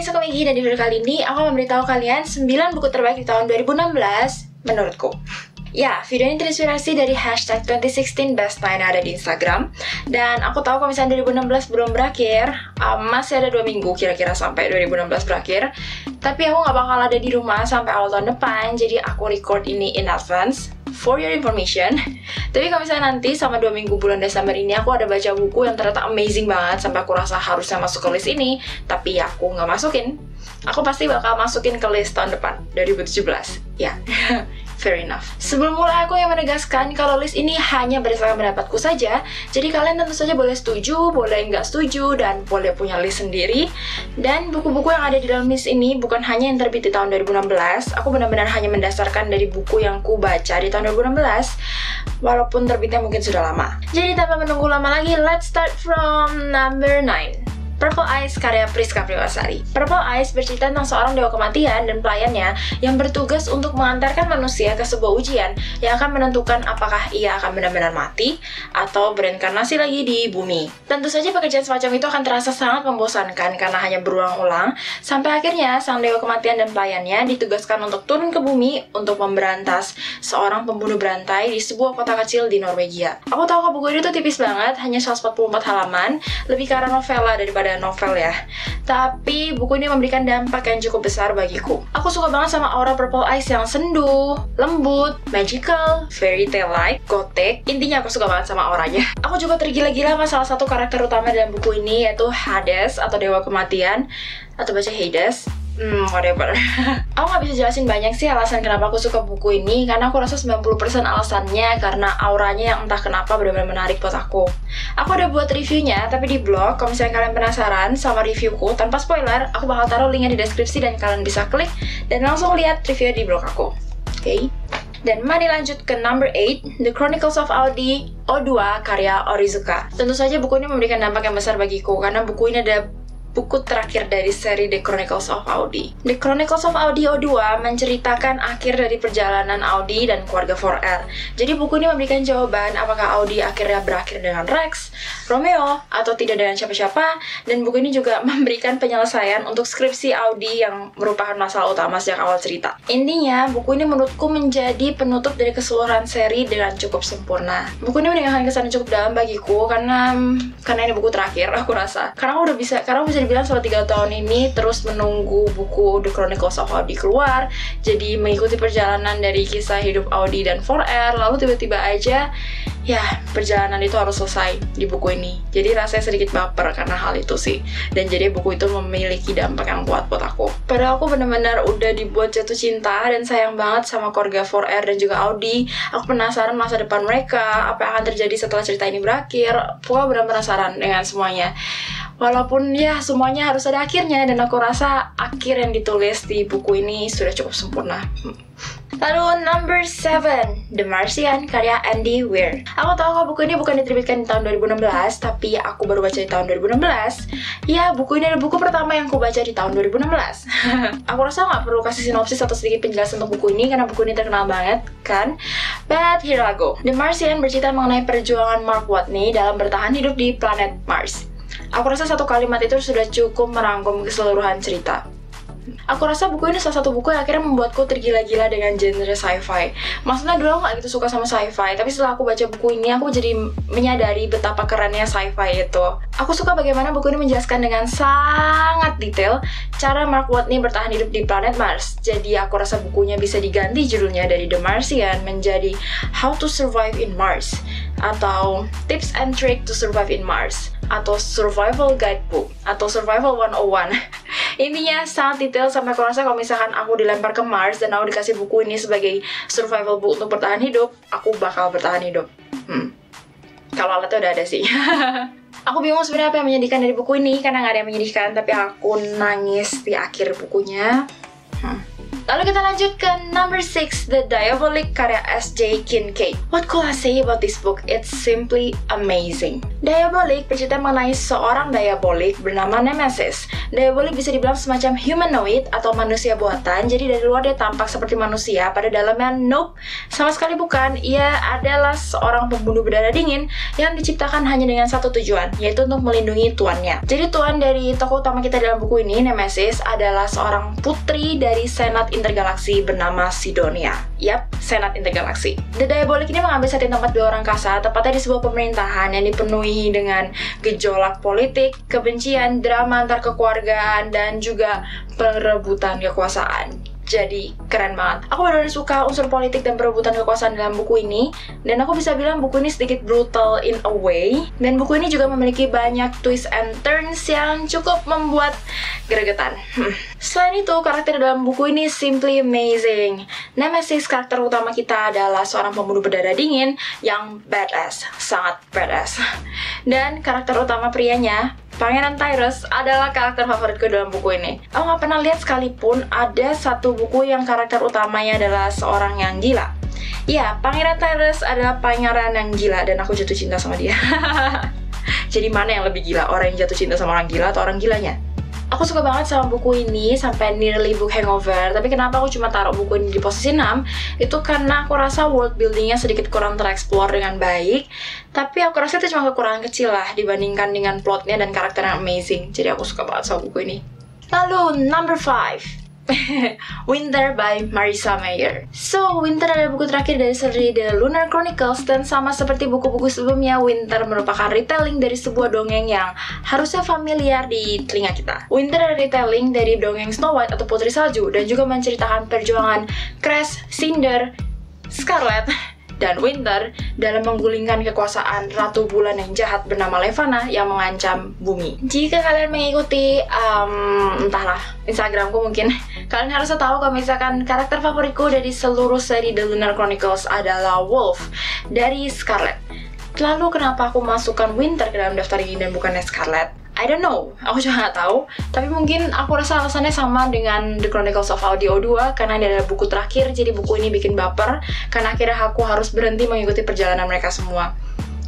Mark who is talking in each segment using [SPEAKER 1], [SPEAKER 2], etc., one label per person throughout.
[SPEAKER 1] aku Megi, dan di video kali ini aku memberitahu kalian 9 buku terbaik di tahun 2016 menurutku. Ya, video ini terinspirasi dari hashtag 2016 Best9 yang ada di Instagram. Dan aku tahu kalau misalnya 2016 belum berakhir, masih ada 2 minggu kira-kira sampai 2016 berakhir. Tapi aku gak bakal ada di rumah sampai awal tahun depan, jadi aku record ini in advance. For your information. Tapi kalau misalnya nanti sama 2 minggu bulan Desember ini aku ada baca buku yang ternyata amazing banget sampai aku rasa harusnya masuk ke list ini, tapi ya aku nggak masukin. Aku pasti bakal masukin ke list tahun depan 2017. Ya, fair enough. Sebelum mulai aku yang menegaskan kalau list ini hanya berdasarkan pendapatku saja. Jadi kalian tentu saja boleh setuju, boleh nggak setuju, dan boleh punya list sendiri. Dan buku-buku yang ada di dalam list ini bukan hanya yang terbit di tahun 2016. Aku benar-benar hanya mendasarkan dari buku yang ku baca di tahun 2016, walaupun terbitnya mungkin sudah lama. Jadi tanpa menunggu lama lagi, let's start from number 9. Purple Eyes karya Priska Priwasari. Purple Eyes bercerita tentang seorang dewa kematian dan pelayannya yang bertugas untuk mengantarkan manusia ke sebuah ujian yang akan menentukan apakah ia akan benar-benar mati atau bereinkarnasi lagi di bumi. Tentu saja pekerjaan semacam itu akan terasa sangat membosankan karena hanya berulang-ulang, sampai akhirnya sang dewa kematian dan pelayannya ditugaskan untuk turun ke bumi untuk memberantas seorang pembunuh berantai di sebuah kota kecil di Norwegia. Aku tahu kok buku ini tuh tipis banget, hanya 144 halaman, lebih ke arah novela daripada novel ya. Tapi buku ini memberikan dampak yang cukup besar bagiku. Aku suka banget sama aura Purple Eyes yang sendu, lembut, magical, fairy tale like, gothic. Intinya aku suka banget sama auranya. Aku juga tergila-gila sama salah satu karakter utama dalam buku ini, yaitu Hades atau dewa kematian, atau baca Hades. Whatever. Aku gak bisa jelasin banyak sih alasan kenapa aku suka buku ini, karena aku rasa 90% alasannya karena auranya yang entah kenapa benar-benar menarik buat aku. Aku udah buat reviewnya, tapi di blog. Kalau misalnya kalian penasaran sama reviewku tanpa spoiler, aku bakal taruh linknya di deskripsi dan kalian bisa klik dan langsung lihat reviewnya di blog aku. Oke? Dan mari lanjut ke number 8, The Chronicles of Audi O2 karya Onizuka. Tentu saja buku ini memberikan dampak yang besar bagiku, karena buku ini ada buku terakhir dari seri The Chronicles of Audi. The Chronicles of Audi O2 menceritakan akhir dari perjalanan Audi dan keluarga 4R. Jadi buku ini memberikan jawaban apakah Audi akhirnya berakhir dengan Rex, Romeo, atau tidak dengan siapa-siapa. Dan buku ini juga memberikan penyelesaian untuk skripsi Audi yang merupakan masalah utama sejak awal cerita. Intinya, buku ini menurutku menjadi penutup dari keseluruhan seri dengan cukup sempurna. Buku ini meninggalkan kesan yang cukup dalam bagiku karena ini buku terakhir, aku rasa. Karena aku bisa dibilang selama 3 tahun ini terus menunggu buku The Chronicles of Audi keluar, jadi mengikuti perjalanan dari kisah hidup Audi dan 4R, lalu tiba-tiba aja ya perjalanan itu harus selesai di buku ini. Jadi rasanya sedikit baper karena hal itu sih, dan jadi buku itu memiliki dampak yang kuat buat aku. Padahal aku benar-benar udah dibuat jatuh cinta dan sayang banget sama keluarga 4R dan juga Audi. Aku penasaran masa depan mereka, apa yang akan terjadi setelah cerita ini berakhir. Pokoknya benar penasaran dengan semuanya. Walaupun ya semuanya harus ada akhirnya, dan aku rasa akhir yang ditulis di buku ini sudah cukup sempurna. Lalu number 7, The Martian karya Andy Weir. Aku tahu kalau buku ini bukan diterbitkan di tahun 2016, tapi aku baru baca di tahun 2016. Ya, buku ini adalah buku pertama yang aku baca di tahun 2016. Aku rasa nggak perlu kasih sinopsis atau sedikit penjelasan untuk buku ini, karena buku ini terkenal banget kan. But here I go. The Martian bercerita mengenai perjuangan Mark Watney dalam bertahan hidup di planet Mars. Aku rasa satu kalimat itu sudah cukup merangkum keseluruhan cerita. Aku rasa buku ini salah satu buku yang akhirnya membuatku tergila-gila dengan genre sci-fi. Maksudnya dulu aku gak gitu suka sama sci-fi, tapi setelah aku baca buku ini, aku jadi menyadari betapa kerennya sci-fi itu. Aku suka bagaimana buku ini menjelaskan dengan sangat detail cara Mark Watney bertahan hidup di planet Mars. Jadi aku rasa bukunya bisa diganti judulnya dari The Martian menjadi How to Survive in Mars, atau Tips and Tricks to Survive in Mars, atau Survival Guidebook, atau Survival 101. Intinya sangat detail sampai aku rasa kalau misalkan aku dilempar ke Mars dan aku dikasih buku ini sebagai survival book untuk bertahan hidup, aku bakal bertahan hidup. Kalau alatnya udah ada sih. Aku bingung sebenarnya apa yang menyedihkan dari buku ini, karena nggak ada yang menyedihkan, tapi aku nangis di akhir bukunya. Lalu kita lanjut ke number 6, The Diabolik karya S.J. Kincaid. What could I say about this book? It's simply amazing. Diabolik bercerita mengenai seorang diabolik bernama Nemesis. Diabolik bisa dibilang semacam humanoid atau manusia buatan. Jadi dari luar dia tampak seperti manusia, pada dalamnya nope, sama sekali bukan. Ia adalah seorang pembunuh berdarah dingin yang diciptakan hanya dengan satu tujuan, yaitu untuk melindungi tuannya. Jadi tuan dari tokoh utama kita dalam buku ini, Nemesis, adalah seorang putri dari Senat Intergalaksi bernama Sidonia. Yap, Senat Intergalaksi. The Diabolik ini mengambil setting tempat di luar angkasa, tepatnya di sebuah pemerintahan yang dipenuhi dengan gejolak politik, kebencian, drama antar kekeluargaan, dan juga perebutan kekuasaan. Jadi keren banget. Aku benar-benar suka unsur politik dan perebutan kekuasaan dalam buku ini. Dan aku bisa bilang buku ini sedikit brutal in a way. Dan buku ini juga memiliki banyak twist and turns yang cukup membuat gregetan. Selain itu, karakter dalam buku ini simply amazing. Nemesis, karakter utama kita, adalah seorang pembunuh berdarah dingin yang badass, sangat badass. Dan karakter utama prianya, Pangeran Tyrus, adalah karakter favoritku dalam buku ini. Aku gak pernah lihat sekalipun ada satu buku yang karakter utamanya adalah seorang yang gila. Ya, Pangeran Tyrus adalah pangeran yang gila dan aku jatuh cinta sama dia. Jadi mana yang lebih gila? Orang yang jatuh cinta sama orang gila atau orang gilanya? Aku suka banget sama buku ini sampai nearly book hangover. Tapi kenapa aku cuma taruh buku ini di posisi 6? Itu karena aku rasa world buildingnya sedikit kurang tereksplor dengan baik. Tapi aku rasa itu cuma kekurangan kecil lah dibandingkan dengan plotnya dan karakter yang amazing. Jadi aku suka banget sama buku ini. Lalu number 5, Winter by Marissa Meyer. So, Winter adalah buku terakhir dari seri The Lunar Chronicles, dan sama seperti buku-buku sebelumnya, Winter merupakan retelling dari sebuah dongeng yang harusnya familiar di telinga kita. Winter adalah retelling dari dongeng Snow White atau Putri Salju, dan juga menceritakan perjuangan Crash, Cinder, Scarlet, dan Winter dalam menggulingkan kekuasaan Ratu Bulan yang jahat bernama Levana yang mengancam bumi. Jika kalian mengikuti entahlah Instagramku, mungkin kalian harus tahu kalau misalkan karakter favoritku dari seluruh seri The Lunar Chronicles adalah Wolf dari Scarlet. Lalu kenapa aku masukkan Winter ke dalam daftar ini dan bukannya Scarlet? I don't know, aku juga nggak tahu. Tapi mungkin aku rasa alasannya sama dengan The Chronicles of Audio 2, karena ini adalah buku terakhir, jadi buku ini bikin baper, karena akhirnya aku harus berhenti mengikuti perjalanan mereka semua.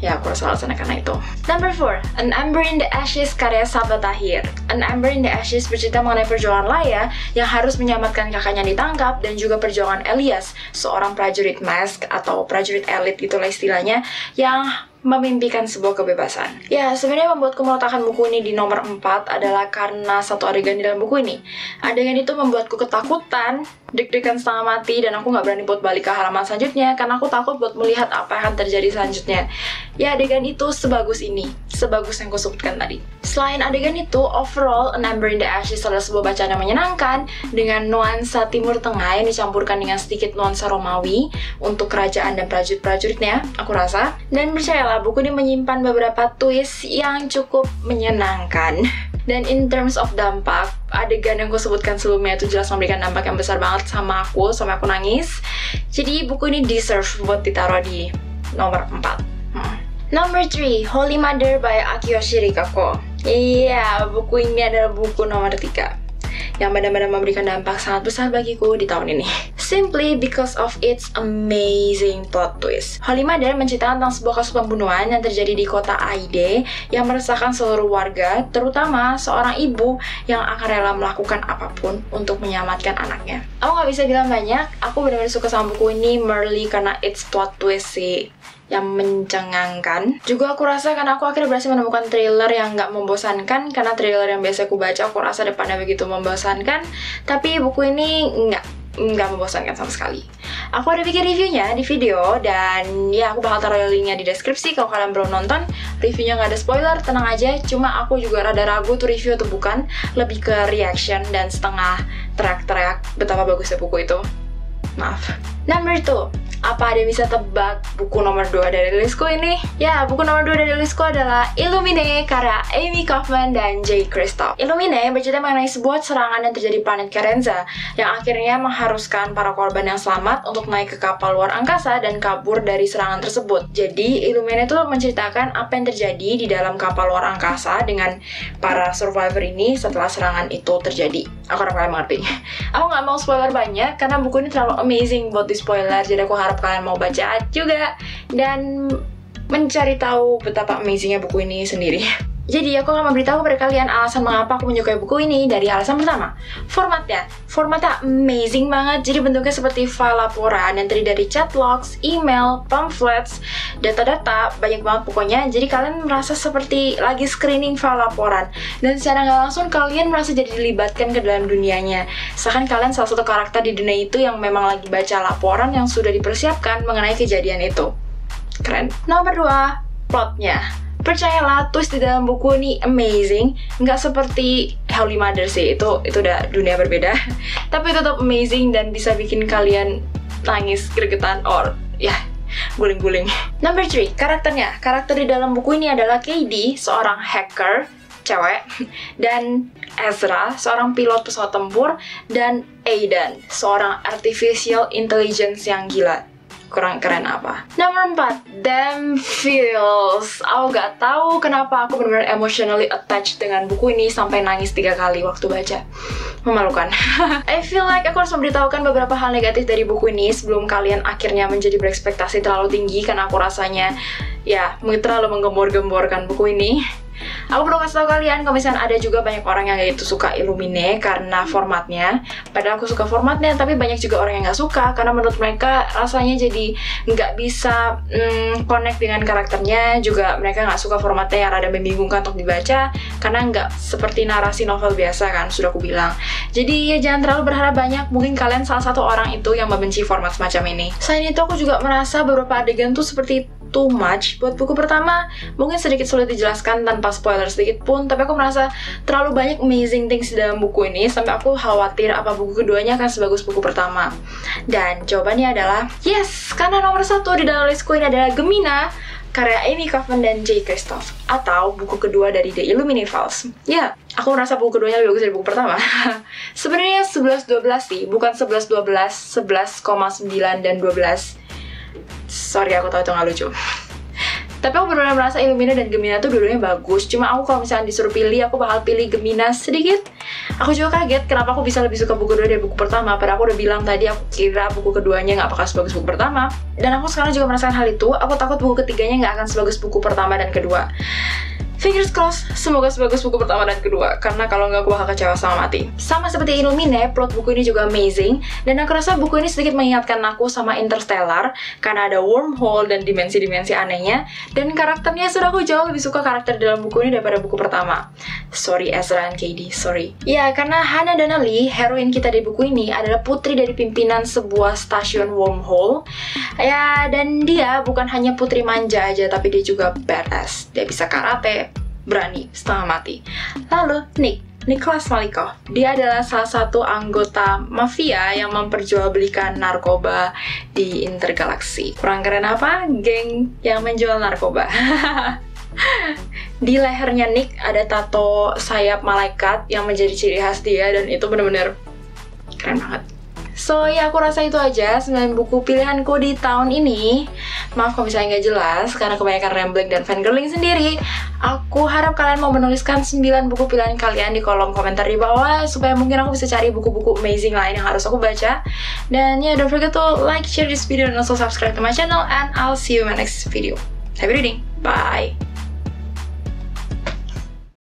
[SPEAKER 1] Ya, aku rasa alasannya karena itu. Number 4, An Ember in the Ashes karya Sabaa Tahir. An Ember in the Ashes bercerita mengenai perjuangan Laia yang harus menyelamatkan kakaknya ditangkap, dan juga perjuangan Elias, seorang prajurit mask atau prajurit elit itulah istilahnya, yang memimpikan sebuah kebebasan. Ya, sebenarnya membuatku meletakkan buku ini di nomor 4 adalah karena satu adegan di dalam buku ini. Adegan itu membuatku ketakutan, deg-degan setengah mati, dan aku nggak berani buat balik ke halaman selanjutnya karena aku takut buat melihat apa yang akan terjadi selanjutnya. Ya, adegan itu sebagus ini, sebagus yang aku sebutkan tadi. Selain adegan itu, overall An Ember in the Ashes adalah sebuah bacaan yang menyenangkan dengan nuansa Timur Tengah yang dicampurkan dengan sedikit nuansa Romawi untuk kerajaan dan prajurit-prajuritnya, aku rasa. Dan percayalah, buku ini menyimpan beberapa twist yang cukup menyenangkan. Dan in terms of dampak, adegan yang gue sebutkan sebelumnya itu jelas memberikan dampak yang besar banget sama aku, sampai aku nangis. Jadi buku ini deserve buat ditaruh di nomor 4. Number 3, Holy Mother by Akiyoshi Rikako. Iya, buku ini adalah buku nomor 3 yang benar-benar memberikan dampak sangat besar bagiku di tahun ini. Simply because of its amazing plot twist. Holy Mother menceritakan tentang sebuah kasus pembunuhan yang terjadi di kota Aide yang meresahkan seluruh warga, terutama seorang ibu yang akan rela melakukan apapun untuk menyelamatkan anaknya. Aku gak bisa bilang banyak, aku benar-benar suka sama buku ini merely karena its plot twist sih yang mencengangkan. Juga aku rasa karena aku akhirnya berhasil menemukan thriller yang gak membosankan, karena thriller yang biasa aku baca aku rasa depannya begitu membosankan, tapi buku ini nggak membosankan sama sekali. Aku ada bikin reviewnya di video, dan ya aku bakal taruh linknya di deskripsi kalau kalian belum nonton. Reviewnya nggak ada spoiler, tenang aja. Cuma aku juga rada ragu tuh review atau bukan, lebih ke reaction dan setengah teriak-teriak betapa bagusnya buku itu. Maaf. Number 2, apa ada yang bisa tebak buku nomor 2 dari listku ini? Ya, buku nomor 2 dari listku adalah Illuminae karya Amy Kaufman dan Jay Kristoff. Illuminae bercerita mengenai sebuah serangan yang terjadi di planet Kerenza yang akhirnya mengharuskan para korban yang selamat untuk naik ke kapal luar angkasa dan kabur dari serangan tersebut. Jadi, Illuminae itu menceritakan apa yang terjadi di dalam kapal luar angkasa dengan para survivor ini setelah serangan itu terjadi. Aku harap kalian mengerti. Aku nggak mau spoiler banyak karena buku ini terlalu amazing buat di spoiler, jadi aku harap kalian mau baca juga dan mencari tahu betapa amazingnya buku ini sendiri. Jadi aku akan memberitahu kepada kalian alasan mengapa aku menyukai buku ini. Dari alasan pertama, formatnya amazing banget. Jadi bentuknya seperti file laporan yang terdiri dari chat logs, email, pamphlets, data-data, banyak banget pokoknya. Jadi kalian merasa seperti lagi screening file laporan, dan secara nggak langsung kalian merasa jadi dilibatkan ke dalam dunianya. Seakan kalian salah satu karakter di dunia itu yang memang lagi baca laporan yang sudah dipersiapkan mengenai kejadian itu. Keren. Nomor 2, plotnya. Percayalah, twist di dalam buku ini amazing. Nggak seperti Holy Mother sih, itu udah dunia berbeda. Tapi tetap amazing dan bisa bikin kalian nangis, gregetan, or ya, guling-guling. Number 3, karakternya. Karakter di dalam buku ini adalah Katie, seorang hacker, cewek, dan Ezra, seorang pilot pesawat tempur, dan Aidan, seorang artificial intelligence yang gila. Kurang keren apa? Nomor 4, Damn Feels. Aku gak tahu kenapa aku benar-benar emotionally attached dengan buku ini sampai nangis 3 kali waktu baca. Memalukan. I feel like aku harus memberitahukan beberapa hal negatif dari buku ini sebelum kalian akhirnya menjadi berekspektasi terlalu tinggi, karena aku rasanya ya terlalu menggembor-gemborkan buku ini. Aku perlu kasih tau kalian kalau misalnya ada juga banyak orang yang gak itu suka Illuminae karena formatnya. Padahal aku suka formatnya, tapi banyak juga orang yang gak suka karena menurut mereka rasanya jadi gak bisa connect dengan karakternya. Juga mereka gak suka formatnya yang rada membingungkan untuk dibaca karena gak seperti narasi novel biasa kan, sudah aku bilang. Jadi ya jangan terlalu berharap banyak, mungkin kalian salah satu orang itu yang membenci format semacam ini. Selain itu aku juga merasa beberapa adegan tuh seperti too much buat buku pertama. Mungkin sedikit sulit dijelaskan tanpa spoiler sedikit pun, tapi aku merasa terlalu banyak amazing things di dalam buku ini sampai aku khawatir apa buku keduanya akan sebagus buku pertama. Dan jawabannya adalah yes, karena nomor 1 di dalam listku ini adalah Gemina karya Amy Kaufman dan Jay Kristoff, atau buku kedua dari The Illuminae Files. Ya, aku merasa buku keduanya lebih bagus dari buku pertama. Sebenarnya 11-12 sih, bukan 11-12, 11,9 dan 12. Sorry, aku tahu itu nggak lucu. Tapi aku benar-benar merasa Illuminae dan Gemina tuh dua-duanya bagus. Cuma aku kalau misalnya disuruh pilih, aku bakal pilih Gemina sedikit. Aku juga kaget kenapa aku bisa lebih suka buku kedua dari buku pertama. Padahal aku udah bilang tadi aku kira buku keduanya nggak bakal sebagus buku pertama. Dan aku sekarang juga merasakan hal itu. Aku takut buku ketiganya nggak akan sebagus buku pertama dan kedua. Fingers crossed, semoga sebagus buku pertama dan kedua, karena kalau nggak aku bakal kecewa sama mati. Sama seperti Illuminae, plot buku ini juga amazing, dan aku rasa buku ini sedikit mengingatkan aku sama Interstellar, karena ada wormhole dan dimensi-dimensi anehnya, dan karakternya sudah aku jauh lebih suka karakter dalam buku ini daripada buku pertama. Sorry Ezra dan Katie, sorry. Ya, karena Hannah Donnelly, heroin kita di buku ini, adalah putri dari pimpinan sebuah stasiun wormhole. Ya, dan dia bukan hanya putri manja aja, tapi dia juga badass. Dia bisa karate, berani setengah mati. Lalu Nicholas Malikov, dia adalah salah satu anggota mafia yang memperjualbelikan narkoba di intergalaksi. Kurang keren apa? Geng yang menjual narkoba. Di lehernya Nick ada tato sayap malaikat yang menjadi ciri khas dia, dan itu bener-bener keren banget. So ya, aku rasa itu aja 9 buku pilihanku di tahun ini. Maaf kalau misalnya nggak jelas karena kebanyakan rambling dan fangirling sendiri. Aku harap kalian mau menuliskan 9 buku pilihan kalian di kolom komentar di bawah, supaya mungkin aku bisa cari buku-buku amazing lain yang harus aku baca. Dan ya, don't forget to like, share this video, and also subscribe to my channel, and I'll see you in my next video. Happy reading, bye!